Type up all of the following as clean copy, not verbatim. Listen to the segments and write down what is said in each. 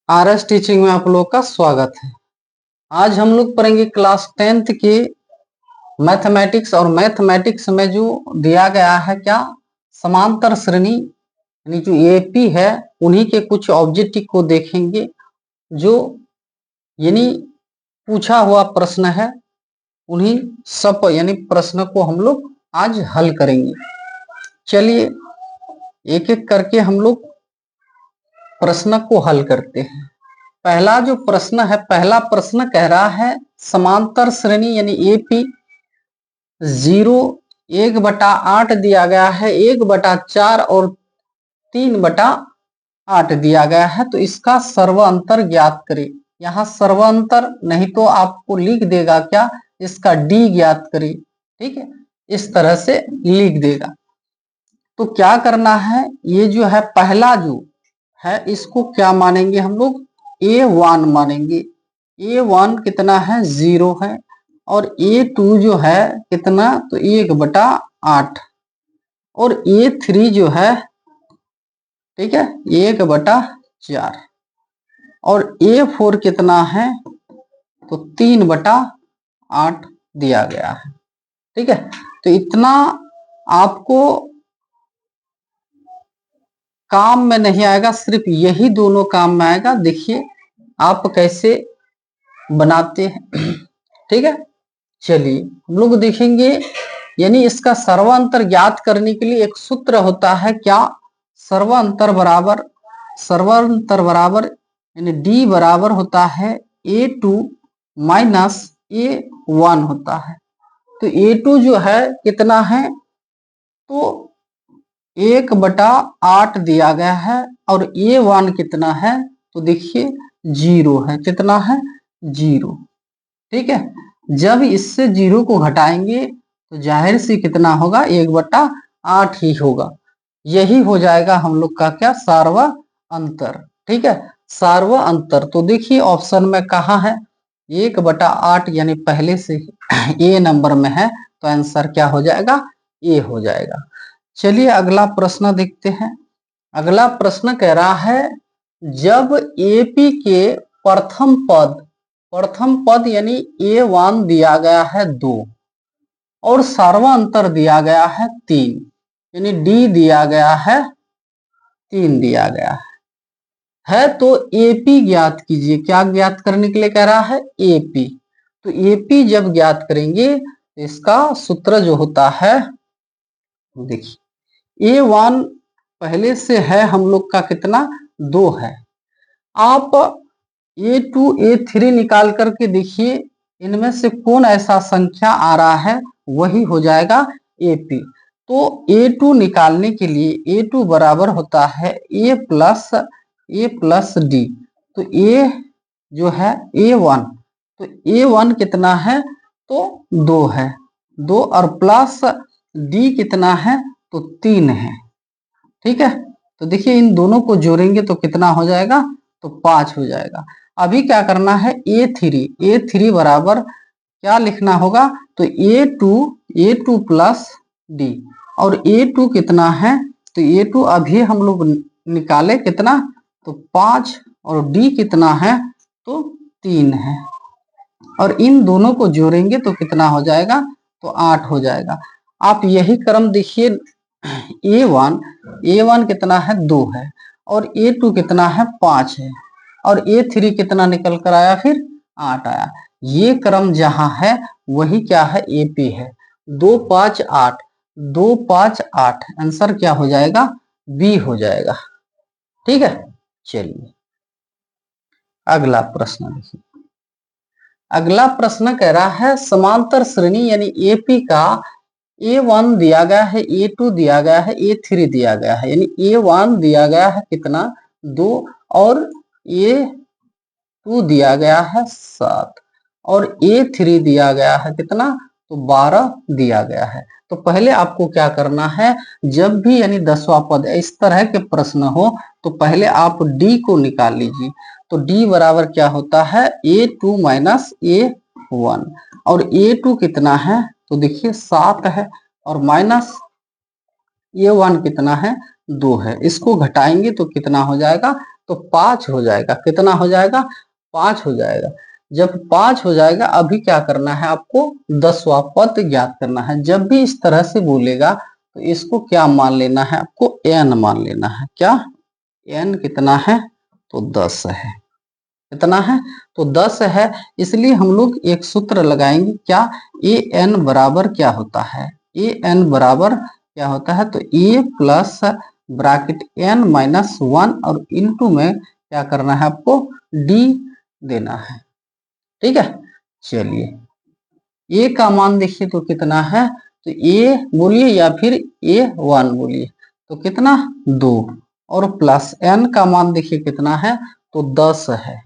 RS teaching में आप लोग का स्वागत है। आज हम लोग पढ़ेंगे क्लास 10th के मैथमेटिक्स और मैथमेटिक्स में जो दिया गया है क्या समांतर श्रेणी यानी जो एपी है उन्हीं के कुछ ऑब्जेक्टिव को देखेंगे जो यानी पूछा हुआ प्रश्न है। उन्हीं सब यानी प्रश्न को हम लोग आज हल करेंगे। चलिए एक एक करके हम लोग प्रश्न को हल करते हैं। पहला जो प्रश्न है, पहला प्रश्न कह रहा है समांतर श्रेणी यानी एपी 1/8 दिया गया है, 1/4 और 3/8 दिया गया है। तो इसका सर्वांतर ज्ञात करें। यहाँ सर्वांतर नहीं तो आपको लिख देगा क्या, इसका डी ज्ञात करें। ठीक है, इस तरह से लिख देगा। तो क्या करना है, ये जो है पहला जो है इसको क्या मानेंगे हम लोग, A1 मानेंगे। A1 कितना है, 0 है। और A2 जो है कितना, तो 1/8। और A3 जो है, ठीक है, 1/4। और A4 कितना है, तो 3/8 दिया गया है। ठीक है, तो इतना आपको काम में नहीं आएगा, सिर्फ यही दोनों काम में आएगा। देखिए आप कैसे बनाते हैं। ठीक है, चलिए हम लोग देखेंगे। यानी इसका सर्वांतर ज्ञात करने के लिए एक सूत्र होता है क्या, सर्वांतर बराबर यानी डी बराबर होता है A2 माइनस A1 होता है। तो A2 जो है कितना है, तो 1/8 दिया गया है। और A1 कितना है, तो देखिए 0 है। कितना है, 0। ठीक है, जब इससे 0 को घटाएंगे तो जाहिर सी कितना होगा, 1/8 ही होगा। यही हो जाएगा हम लोग का क्या, सार्वअंतर। ठीक है, सार्वअंतर। तो देखिए ऑप्शन में कहा है 1/8 यानी पहले से ए नंबर में है, तो आंसर क्या हो जाएगा, ए हो जाएगा। चलिए अगला प्रश्न देखते हैं। अगला प्रश्न कह रहा है जब एपी के प्रथम पद यानी A1 दिया गया है 2 और सर्वांतर दिया गया है 3 यानी डी दिया गया है 3 दिया गया है तो एपी ज्ञात कीजिए। क्या ज्ञात करने के लिए कह रहा है, एपी। तो एपी जब ज्ञात करेंगे तो इसका सूत्र जो होता है, देखिए A1 पहले से है हम लोग का कितना, 2 है। आप A2 A3 निकाल करके देखिए, इनमें से कौन ऐसा संख्या आ रहा है, वही हो जाएगा AP। तो A2 निकालने के लिए A2 बराबर होता है A प्लस D। तो A जो है A1, तो A1 कितना है, तो 2 है, 2 और प्लस D कितना है, तो 3 है। ठीक है, तो देखिए इन दोनों को जोड़ेंगे तो कितना हो जाएगा, तो 5 हो जाएगा। अभी क्या करना है, A3 बराबर क्या लिखना होगा, तो A2 प्लस D। और A2 कितना है, तो A2 अभी हम लोग निकाले कितना, तो 5। और D कितना है, तो 3 है। और इन दोनों को जोड़ेंगे तो कितना हो जाएगा, तो 8 हो जाएगा। आप यही क्रम देखिए, A1 कितना है, 2 है। और A2 कितना है, 5 है। और A3 कितना निकल कर आया, फिर 8 आया। ये क्रम जहां है वही क्या है, AP है। 2 5 8, 2 5 8 आंसर क्या हो जाएगा, B हो जाएगा। ठीक है, चलिए अगला प्रश्न देखिए। अगला प्रश्न कह रहा है समांतर श्रेणी यानी AP का A1 दिया गया है, A2 दिया गया है, A3 दिया गया है। यानी A1 दिया गया है कितना, 2। और A2 दिया गया है 7। और A3 दिया गया है कितना, तो 12 दिया गया है। तो पहले आपको क्या करना है, जब भी यानी 10वां पद इस तरह के प्रश्न हो तो पहले आप D को निकाल लीजिए। तो D बराबर क्या होता है, A2 माइनस A1। और A2 कितना है, तो देखिए 7 है। और माइनस A1 कितना है, 2 है। इसको घटाएंगे तो कितना हो जाएगा, तो 5 हो जाएगा। कितना हो जाएगा, 5 हो जाएगा। जब 5 हो जाएगा, अभी क्या करना है आपको, 10वां पद ज्ञात करना है। जब भी इस तरह से बोलेगा तो इसको क्या मान लेना है, आपको n मान लेना है। क्या, n कितना है, तो 10 है। कितना है, तो 10 है। इसलिए हम लोग एक सूत्र लगाएंगे, क्या, ए एन बराबर क्या होता है, ए एन बराबर क्या होता है, तो ए प्लस ब्रैकेट एन माइनस 1 और इनटू में क्या करना है आपको, डी देना है। ठीक है, चलिए ए का मान देखिए तो कितना है, तो ए बोलिए या फिर ए 1 बोलिए, तो कितना 2, और प्लस एन का मान देखिए कितना है, तो 10 है।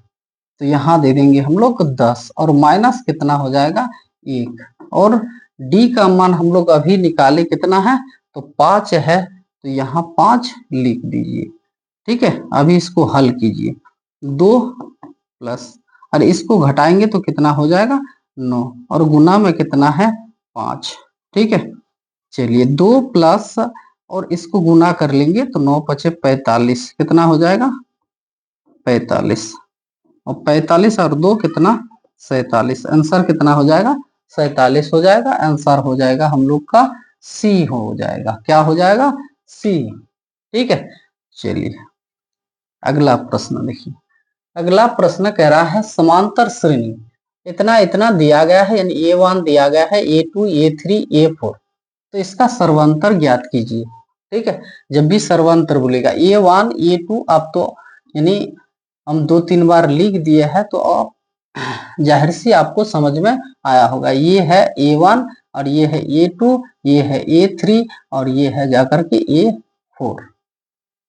तो यहाँ दे देंगे हम लोग 10 और माइनस कितना हो जाएगा 1, और डी का मान हम लोग अभी निकाले कितना है, तो 5 है। तो यहाँ 5 लिख दीजिए। ठीक है, अभी इसको हल कीजिए, 2 प्लस, और इसको घटाएंगे तो कितना हो जाएगा 9, और गुना में कितना है 5। ठीक है, चलिए 2 प्लस और इसको गुना कर लेंगे तो 9 पचे 45, कितना हो जाएगा 45, और 45 और 2 कितना 47। आंसर कितना हो जाएगा, 47 हो जाएगा। आंसर हो जाएगा हम लोग का सी हो जाएगा। क्या हो जाएगा, सी। ठीक है, चलिए अगला प्रश्न देखिए। अगला प्रश्न कह रहा है समांतर श्रेणी इतना इतना दिया गया है, यानी A1 दिया गया है, A2 A3 A4, तो इसका सर्वांतर ज्ञात कीजिए। ठीक है, जब भी सर्वांतर बोलेगा A1 A2, आप तो यानी हम 2-3 बार लिख दिए हैं, तो आप जाहिर सी आपको समझ में आया होगा। ये है A1 और ये है A2, ये है A3 और ये है जाकर के A4।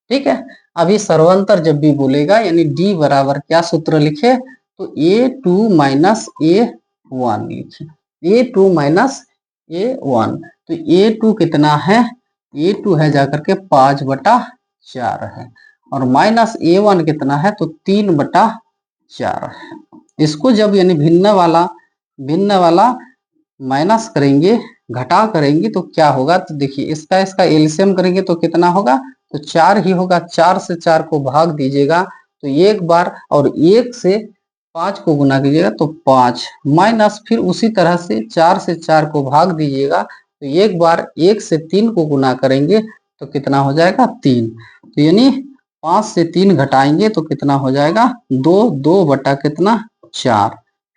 ठीक है, अभी सर्वांतर जब भी बोलेगा यानी D बराबर क्या सूत्र लिखे, तो A2 माइनस A1 लिखे, A2 माइनस A1। तो A2 कितना है, A2 है जाकर के 5/4 है, और माइनस A1 कितना है, तो 3/4 है। इसको जब यानी भिन्न वाला माइनस करेंगे, घटा करेंगे तो क्या होगा, तो देखिए इसका एलसीएम करेंगे तो कितना होगा, तो 4 ही होगा। 4 से 4 को भाग दीजिएगा तो एक बार, और 1 से 5 को गुना कीजिएगा तो 5, माइनस फिर उसी तरह से 4 से 4 को भाग दीजिएगा तो एक बार, 1 से 3 को गुना करेंगे तो कितना हो जाएगा 3। तो यानी 5 से 3 घटाएंगे तो कितना हो जाएगा 2, 2 बटा कितना 4।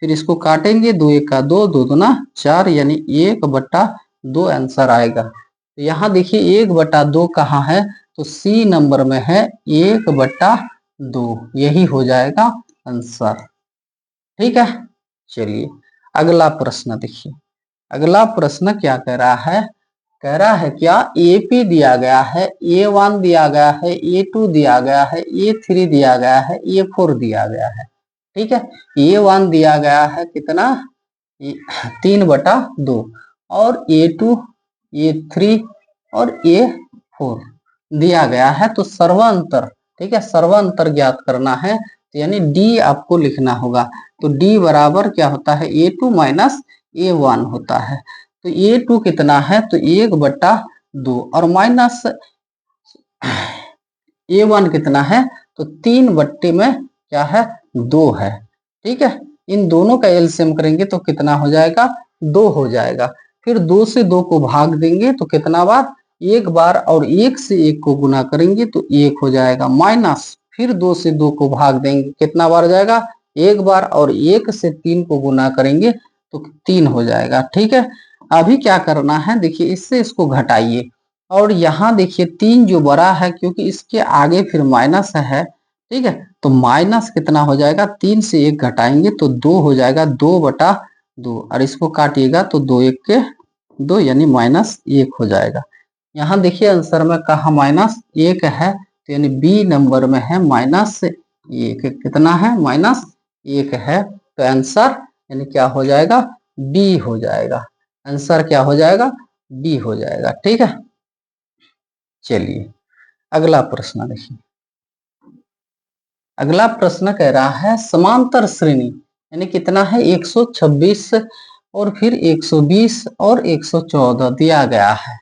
फिर इसको काटेंगे, 2 1 का 2, 2 दूना 4, यानी 1/2 आंसर आएगा। तो यहाँ देखिए 1/2 कहाँ है, तो सी नंबर में है 1/2, यही हो जाएगा आंसर। ठीक है, चलिए अगला प्रश्न देखिए। अगला प्रश्न क्या कह रहा है, कह रहा है क्या, AP दिया गया है, A1 दिया गया है, A2 दिया गया है, A3 दिया गया है, A4 दिया गया है। ठीक है, A1 दिया गया है कितना, 3/2, और A2 A3 और A4 दिया गया है। तो सर्वांतर, ठीक है, सर्वांतर ज्ञात करना है, तो यानी D आपको लिखना होगा। तो D बराबर क्या होता है, A2 माइनस A1 होता है। तो A2 कितना है, तो 1/2, और माइनस A1 कितना है, तो 3 में क्या है 2 है। ठीक है, इन दोनों का एलसीएम करेंगे तो कितना हो जाएगा 2 हो जाएगा। फिर 2 से 2 को भाग देंगे तो कितना बार, एक बार, और 1 से 1 को गुना करेंगे तो 1 हो जाएगा, माइनस फिर 2 से 2 को भाग देंगे, कितना बार जाएगा एक बार, और 1 से 3 को गुना करेंगे तो 3 हो जाएगा। ठीक है, अभी क्या करना है, देखिए इससे इसको घटाइए, और यहाँ देखिए 3 जो बड़ा है क्योंकि इसके आगे फिर माइनस है। ठीक है, तो माइनस कितना हो जाएगा, 3 से 1 घटाएंगे तो 2 हो जाएगा, 2/2, और इसको काटिएगा तो 2 1 के 2, यानी -1 हो जाएगा। यहाँ देखिए आंसर में कहा -1 है, तो यानी बी नंबर में है -1। कितना है, -1 है। तो आंसर यानी क्या हो जाएगा, बी हो जाएगा। आंसर क्या हो जाएगा, बी हो जाएगा। ठीक है, चलिए अगला प्रश्न देखिए। अगला प्रश्न कह रहा है समांतर श्रेणी यानी कितना है, 126 और फिर 120 और 114 दिया गया है।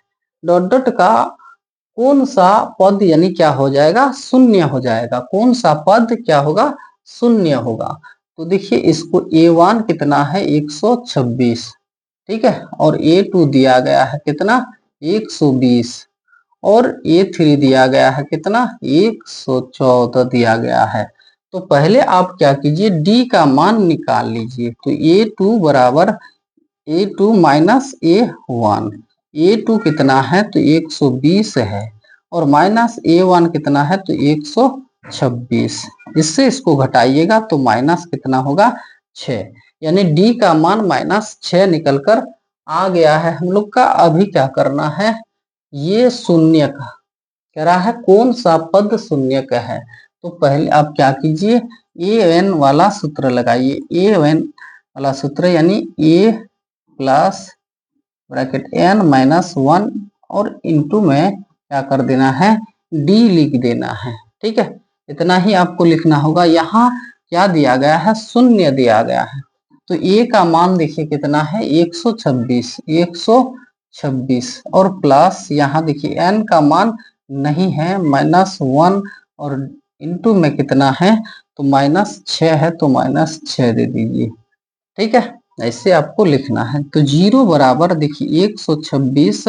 डॉट डॉट का कौन सा पद यानी क्या हो जाएगा, शून्य हो जाएगा। कौन सा पद क्या होगा, शून्य होगा। तो देखिए इसको A1 कितना है 126, ठीक है, और A2 दिया गया है कितना 120, और A3 दिया गया है कितना 114 दिया गया है। तो पहले आप क्या कीजिए, D का मान निकाल लीजिए। तो A2 बराबर A2 माइनस A1, A2 कितना है तो 120 है, और माइनस A1 कितना है तो 126। इससे इसको घटाइएगा तो माइनस कितना होगा 6, यानी D का मान माइनस 6 निकल कर आ गया है हम लोग का। अभी क्या करना है, ये शून्य का कह रहा है कौन सा पद शून्य का है। तो पहले आप क्या कीजिए, an वाला सूत्र लगाइए। an वाला सूत्र यानी a plus bracket n minus 1 और इंटू में क्या कर देना है, d लिख देना है, ठीक है। इतना ही आपको लिखना होगा। यहाँ क्या दिया गया है, शून्य दिया गया है। तो a का मान देखिए कितना है 126, 126, और प्लस यहाँ देखिए n का मान नहीं है माइनस 1, और इंटू में कितना है तो माइनस 6 है, तो माइनस 6 दे दीजिए, ठीक है। ऐसे आपको लिखना है। तो 0 बराबर देखिए 126,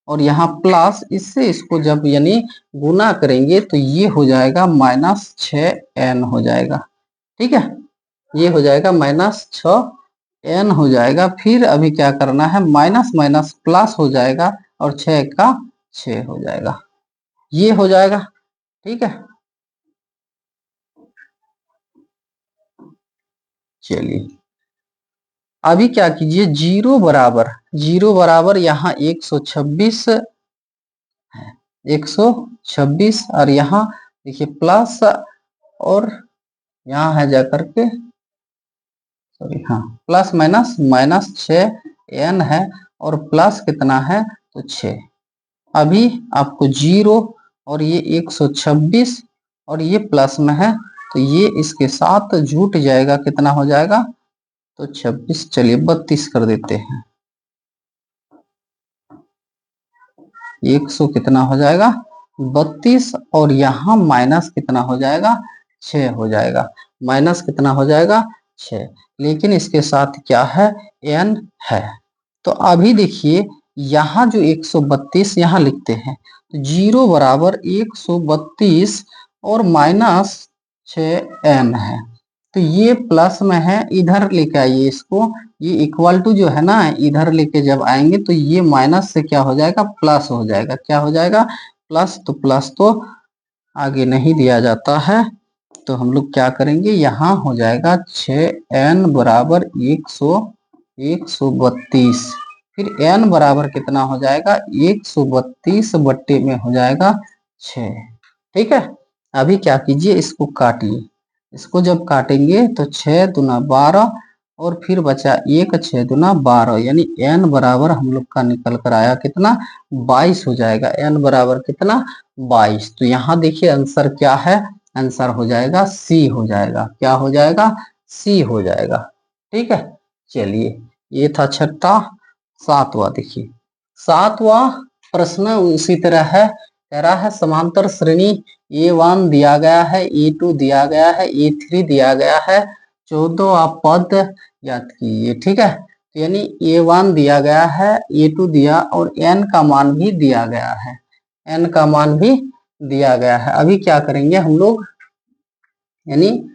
और यहाँ प्लस, इससे इसको जब यानी गुना करेंगे तो ये हो जाएगा माइनस 6n हो जाएगा, ठीक है। ये हो जाएगा माइनस 6n हो जाएगा। फिर अभी क्या करना है, माइनस माइनस प्लस हो जाएगा, और 6 का 6 हो जाएगा, ये हो जाएगा, ठीक है। चलिए अभी क्या कीजिए, 0 बराबर यहाँ 126 है, 126, और यहाँ देखिए प्लस, और यहाँ है जाकर के सॉरी हाँ प्लस माइनस माइनस 6n है, और प्लस कितना है तो 6। अभी आपको 0 और ये 126 और ये प्लस में है, तो ये इसके साथ जुट जाएगा, कितना हो जाएगा तो 26। चलिए 32 कर देते हैं, 100 कितना हो जाएगा 32, और यहाँ माइनस कितना हो जाएगा 6 हो जाएगा, माइनस कितना हो जाएगा 6। लेकिन इसके साथ क्या है, n है। तो अभी देखिए यहाँ जो 132 यहाँ लिखते हैं, तो 0 बराबर 132 और माइनस 6n है। तो ये प्लस में है, इधर लेके आइए इसको, ये इक्वल टू जो है ना इधर लेके जब आएंगे तो ये माइनस से क्या हो जाएगा प्लस हो जाएगा, क्या हो जाएगा प्लस। तो प्लस तो आगे नहीं दिया जाता है, तो हम लोग क्या करेंगे, यहाँ हो जाएगा 6n बराबर 132, फिर n बराबर कितना हो जाएगा 132 बट्टे में हो जाएगा 6, ठीक है। अभी क्या कीजिए, इसको काटिए। इसको जब काटेंगे तो 6 दूना 12, और फिर बचा 1, 6 दूना 12, यानी n बराबर हम लोग का निकल कर आया कितना 22 हो जाएगा। n बराबर कितना 22। तो यहाँ देखिए आंसर क्या है, आंसर हो जाएगा C हो जाएगा, क्या हो जाएगा C हो जाएगा, ठीक है। चलिए ये था छठा। सातवां देखिए, सातवां प्रश्न उसी तरह है, कह रहा है समांतर श्रेणी A1 दिया गया है, A2 दिया गया है, A3 दिया गया है, 14वां पद याद कीजिए, ठीक है। तो यानी A1 दिया गया है, A2 दिया, और n का मान भी दिया गया है, n का मान भी दिया गया है। अभी क्या करेंगे हम लोग, यानी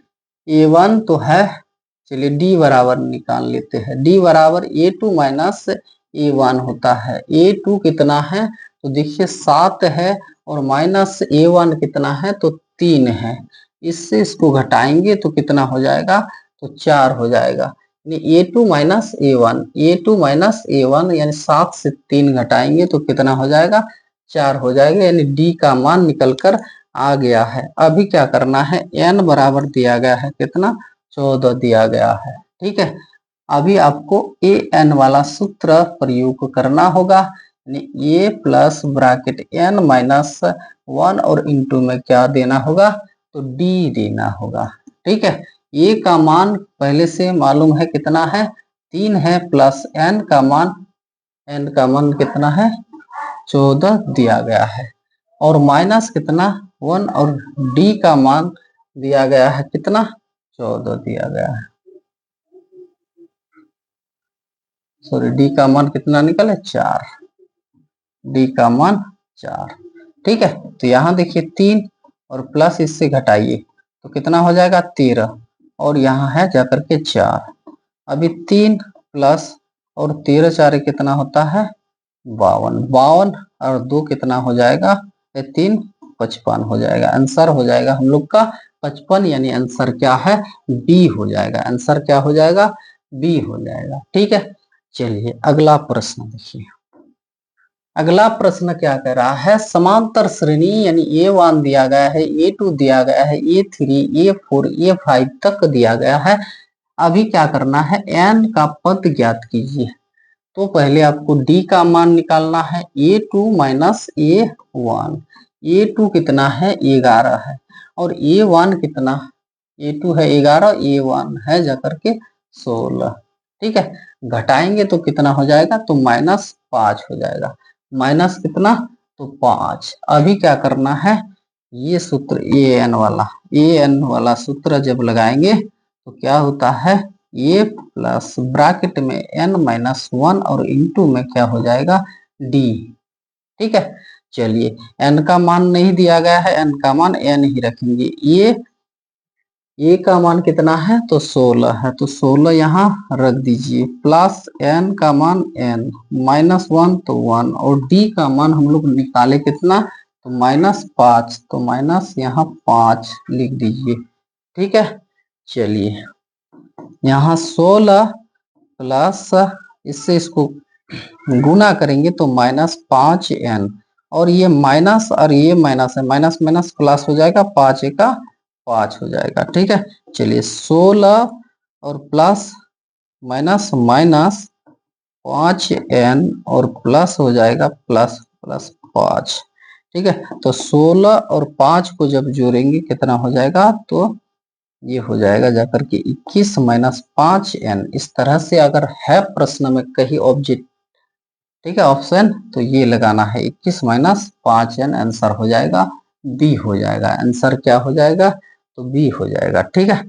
A1 तो है, चलिए D बराबर निकाल लेते हैं। D बराबर A2 माइनस A1 होता है। A2 कितना है तो देखिए 7 है, और माइनस A1 कितना है तो 3 है। इससे इसको घटाएंगे तो कितना हो जाएगा तो 4 हो जाएगा। यानी A2 minus A1, A2 minus A1 यानी 7 से 3 घटाएंगे तो कितना हो जाएगा 4 हो जाएगा, यानी D का मान निकल कर आ गया है। अभी क्या करना है, n बराबर दिया गया है कितना 14 दिया गया है, ठीक है। अभी आपको an वाला सूत्र प्रयोग करना होगा, यानी a plus bracket n minus 1 और इंटू में क्या देना होगा तो d देना होगा, ठीक है। a का मान पहले से मालूम है कितना है 3 है, प्लस n का मान कितना है 14 दिया गया है। और माइनस कितना 1 और डी का मान दिया गया है कितना 14 दिया गया है। सॉरी डी का मान कितना निकले 4, डी का मान 4। ठीक है, तो यहाँ देखिए 3 और प्लस इससे घटाइए तो कितना हो जाएगा 13 और यहाँ है जाकर के 4। अभी 3 प्लस और 13 4 कितना होता है 52, 52 और 2 कितना हो जाएगा 3 55 हो जाएगा। आंसर हो जाएगा हम लोग का 55, यानी आंसर क्या है बी हो जाएगा। आंसर क्या हो जाएगा बी हो जाएगा। ठीक है, चलिए अगला प्रश्न देखिए। अगला प्रश्न क्या कह रहा है, समांतर श्रेणी यानी A1 दिया गया है, A2 दिया गया है, A3 A4 A5 तक दिया गया है। अभी क्या करना है n का पद ज्ञात कीजिए। तो पहले आपको d का मान निकालना है A2 माइनस A1। A2 कितना है 11 है और A1 कितना, A2 है 11 A1 है जाकर के 16। ठीक है, घटाएंगे तो कितना हो जाएगा तो -5 हो जाएगा। माइनस कितना तो 5। अभी क्या करना है ये सूत्र an वाला सूत्र जब लगाएंगे तो क्या होता है a प्लस ब्रैकेट में n-1 और इंटू में क्या हो जाएगा d। ठीक है, चलिए n का मान नहीं दिया गया है, n का मान n ही रखेंगे। a का मान कितना है तो 16 है, तो 16 यहाँ रख दीजिए, प्लस n का मान n, -1 तो 1 और d का मान हम लोग निकाले कितना तो -5, तो माइनस यहाँ 5 लिख दीजिए। ठीक है, चलिए यहाँ 16 प्लस इससे इसको गुना करेंगे तो -5n और ये माइनस और ये माइनस है, माइनस माइनस प्लस हो जाएगा, 5 का 5 हो जाएगा। ठीक है, चलिए 16 और प्लस माइनस माइनस 5n और प्लस हो जाएगा प्लस प्लस 5। ठीक है, तो 16 और 5 को जब जोड़ेंगे कितना हो जाएगा तो ये हो जाएगा जाकर के 21 माइनस 5n। इस तरह से अगर है प्रश्न में कहीं ऑब्जेक्ट, ठीक है ऑप्शन, तो ये लगाना है 21 माइनस 5n, आंसर हो जाएगा बी हो जाएगा। आंसर क्या हो जाएगा तो बी हो जाएगा। ठीक है,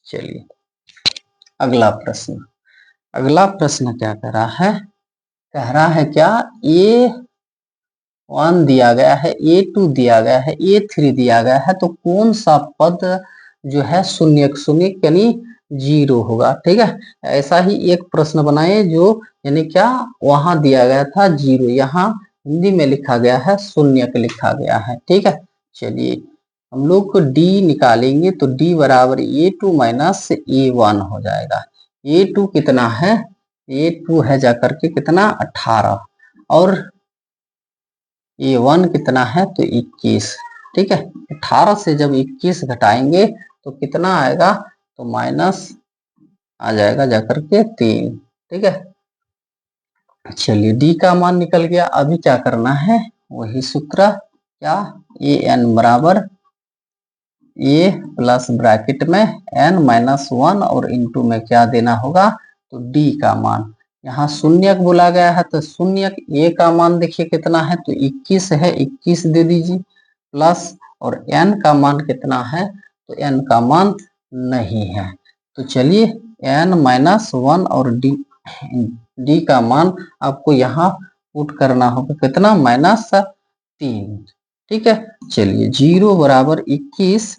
चलिए अगला प्रश्न। अगला प्रश्न क्या कह रहा है, कह रहा है क्या A1 दिया गया है, A2 दिया गया है, A3 दिया गया है, तो कौन सा पद जो है शून्य शून्य यानी 0 होगा। ठीक है, ऐसा ही एक प्रश्न बनाए जो यानी क्या वहां दिया गया था 0, यहाँ हिंदी में लिखा गया है शून्य लिखा गया है। ठीक है, चलिए हम लोग को d निकालेंगे तो d बराबर A2 माइनस A1 हो जाएगा। A2 कितना है, A2 है जाकर के कितना 18 और A1 कितना है तो 21। ठीक है, 18 से जब 21 घटाएंगे तो कितना आएगा तो माइनस आ जाएगा जाकर के 3। ठीक है, चलिए d का मान निकल गया। अभी क्या करना है वही सूत्र, क्या an बराबर a प्लस ब्रैकेट में n-1 और इंटू में क्या देना होगा तो d का मान। यहाँ शून्य बोला गया है तो शून्य a का मान देखिए कितना है तो 21 है, 21 दे दीजिए, प्लस और n का मान कितना है तो n का मान नहीं है, तो चलिए n-1 और d का मान आपको यहाँ पुट करना होगा कितना -3। ठीक है, चलिए 0 बराबर 21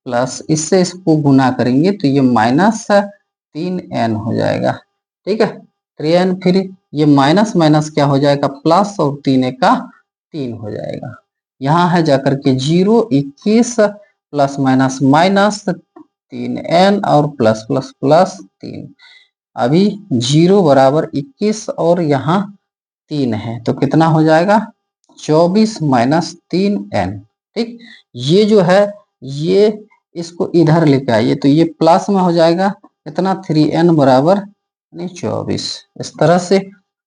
प्लस इससे इसको गुना करेंगे तो ये -3n हो जाएगा। ठीक है, 3n, फिर ये माइनस माइनस क्या हो जाएगा प्लस और 3 का 3 हो जाएगा। यहाँ है जाकर के 0 21 प्लस माइनस माइनस 3n और प्लस प्लस प्लस 3। अभी 0 बराबर 21 और यहाँ 3 है तो कितना हो जाएगा 24 माइनस 3n। ठीक, ये जो है ये इसको इधर लेके आइए तो ये प्लस में हो जाएगा कितना 3n बराबर 24। इस तरह से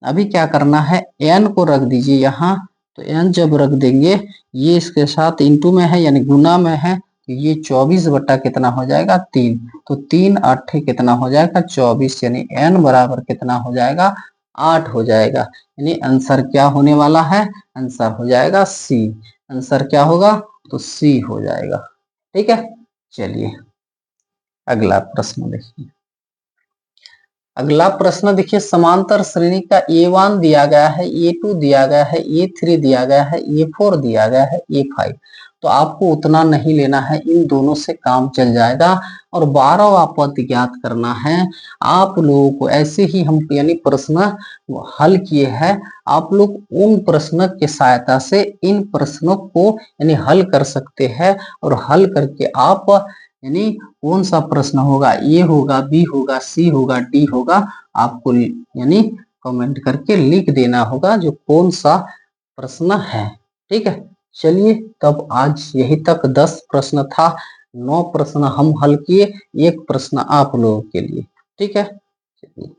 अभी क्या करना है n को रख दीजिए यहाँ, तो n जब रख देंगे ये इसके साथ इंटू में है यानी गुना में है, तो ये 24 बटा कितना हो जाएगा 3, तो 3 8 कितना हो जाएगा 24, यानी n बराबर कितना हो जाएगा 8 हो जाएगा। यानी आंसर क्या होने वाला है, आंसर हो जाएगा सी। आंसर क्या होगा? तो सी हो जाएगा। ठीक है, चलिए अगला प्रश्न देखिए। अगला प्रश्न देखिए, समांतर श्रेणी का A1 दिया गया है, A2 दिया गया है, A3 दिया गया है, A4 दिया गया है, A5। तो आपको उतना नहीं लेना है, इन दोनों से काम चल जाएगा। और 12वां पद ज्ञात करना है आप लोगों को। ऐसे ही हम यानी प्रश्न हल किए हैं, आप लोग उन प्रश्न की सहायता से इन प्रश्नों को यानी हल कर सकते हैं। और हल करके आप यानी कौन सा प्रश्न होगा, ए होगा, बी होगा, सी होगा, डी होगा, आपको यानी कमेंट करके लिख देना होगा जो कौन सा प्रश्न है। ठीक है, चलिए तब आज यही तक 10 प्रश्न था, 9 प्रश्न हम हल किए, 1 प्रश्न आप लोगों के लिए। ठीक है, चलिए।